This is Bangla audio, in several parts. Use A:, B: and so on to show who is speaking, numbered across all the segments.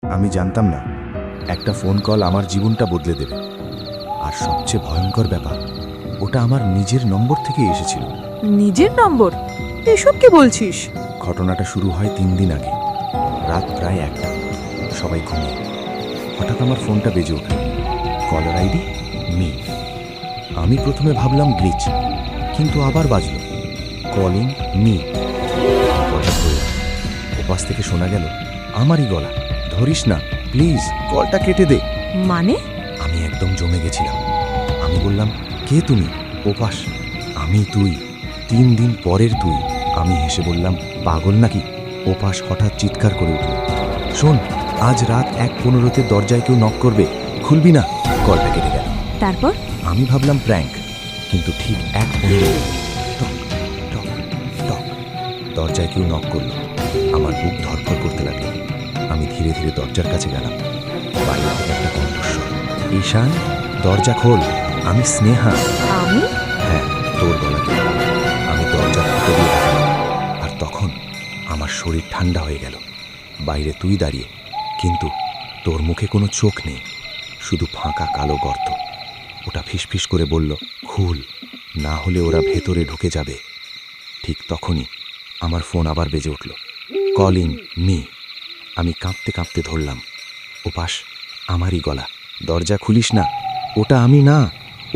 A: আমি জানতাম না একটা ফোন কল আমার জীবনটা বদলে দেবে। আর সবচেয়ে ভয়ঙ্কর ব্যাপার, ওটা আমার নিজের নম্বর থেকে এসেছিল।
B: নিজের নম্বর? এসব কি বলছিস?
A: ঘটনাটা শুরু হয় 3 দিন আগে, রাত প্রায় 1টা, সবাই ঘুমিয়ে। হঠাৎ আমার ফোনটা বেজে উঠল। Caller ID me. আমি প্রথমে ভাবলাম গ্লিচ, কিন্তু আবার বাজল কলিং মি। কলটা ধরে ওপাশ থেকে শোনা গেল আমারই গলা, ধরিস না প্লিজ, কলটা কেটে দে।
B: মানে?
A: আমি একদম জমে গেছিলাম। আমি বললাম, কে তুমি? ওপাশ, আমি তুই, 3 দিন পরের তুই। আমি হেসে বললাম, পাগল নাকি? ওপাশ হঠাৎ চিৎকার করে উঠল, শোন, আজ রাত 1:15-তে দরজায় কেউ নক করবে, খুলবি না। কলটা কেটে গেল।
B: তারপর?
A: আমি ভাবলাম প্র্যাঙ্ক, কিন্তু ঠিক 1:15 টক টক টক দরজায় কেউ নক করলো। আমার বুক ধরফর করতে লাগলো। আমি ধীরে ধীরে দরজার কাছে গেলাম। বাইরে থেকে একটা কণ্ঠস্বর, ঈশান, দরজা খোল, আমি স্নেহা।
B: আমি?
A: হ্যাঁ, তোর গলাতে। আমি দরজা খুলে দিয়ে রাখলাম। আর তখন আমার শরীর ঠান্ডা হয়ে গেল। বাইরে তুই দাঁড়িয়ে, কিন্তু তোর মুখে কোনো চোখ নেই, শুধু ফাঁকা কালো গর্ত। ওটা ফিসফিস করে বলল, খুল, না হলে ওরা ভেতরে ঢুকে যাবে। ঠিক তখনই আমার ফোন আবার বেজে উঠল, কলিং মি। আমি কাঁপতে কাঁপতে ধরলাম। ওপাশ আমারই গলা, দরজা খুলিস না, ওটা আমি না,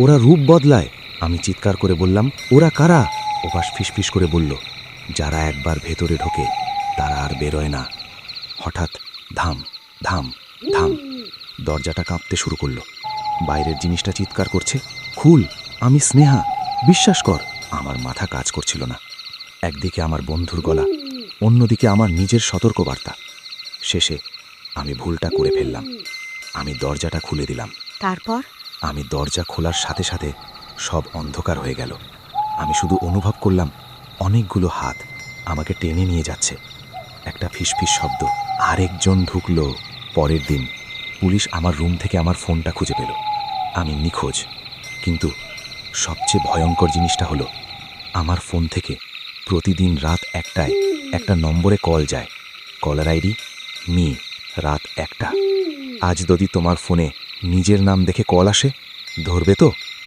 A: ওরা রূপ বদলায়। আমি চিৎকার করে বললাম, ওরা কারা? ওপাশ ফিসফিস করে বলল, যারা একবার ভেতরে ঢোকে তারা আর বেরোয় না। হঠাৎ ধাম ধাম ধাম, দরজাটা কাঁপতে শুরু করলো। বাইরের জিনিসটা চিৎকার করছে, খুল, আমি স্নেহা, বিশ্বাস কর। আমার মাথা কাজ করছিল না। একদিকে আমার বন্ধুর গলা, অন্যদিকে আমার নিজের সতর্কবার্তা। শেষে আমি ভুলটা করে ফেললাম। আমি দরজাটা খুলে দিলাম।
B: তারপর?
A: আমি দরজা খোলার সাথে সাথে সব অন্ধকার হয়ে গেল। আমি শুধু অনুভব করলাম অনেকগুলো হাত আমাকে টেনে নিয়ে যাচ্ছে। একটা ফিসফিস শব্দ, আরেকজন ঢুকলো। পরের দিন পুলিশ আমার রুম থেকে আমার ফোনটা খুঁজে পেল। আমি নিখোঁজ। কিন্তু সবচেয়ে ভয়ঙ্কর জিনিসটা হলো, আমার ফোন থেকে প্রতিদিন রাত 1টায় একটা নম্বরে কল যায়, কলার আইডি মি, রাত 1টা। আজ যদি তোমার ফোনে নিজের নাম দেখে কল আসে, ধরবে তো?